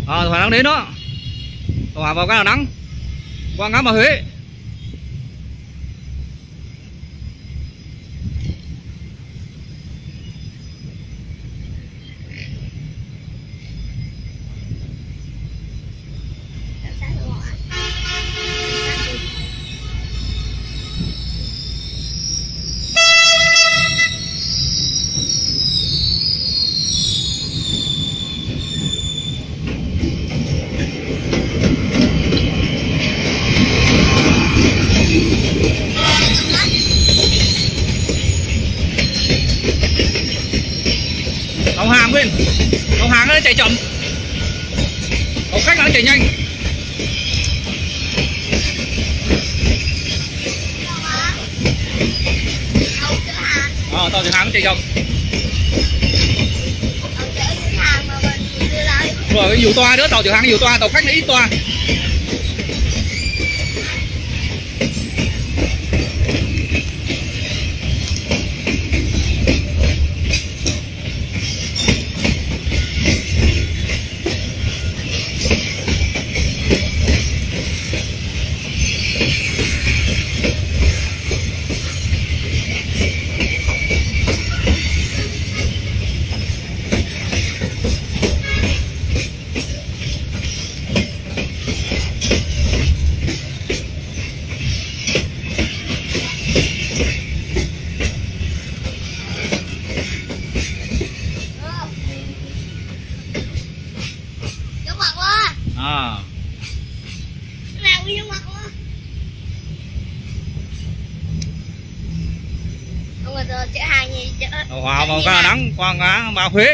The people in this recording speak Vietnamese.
Tàu Hỏa đang đến đó. Tàu Hỏa vào ga Đà Nẵng qua ngã ba Huế. Tàu hàng bên, tàu hàng nó chạy chậm, tàu khách nó chạy nhanh. Tàu chở hàng nó chạy chậm. Rồi cái nhiều toa nữa, tàu chở hàng nhiều toa, tàu khách nó ít toa. Tàu Hỏa vào ga Đà Nẵng qua ngã ba Huế.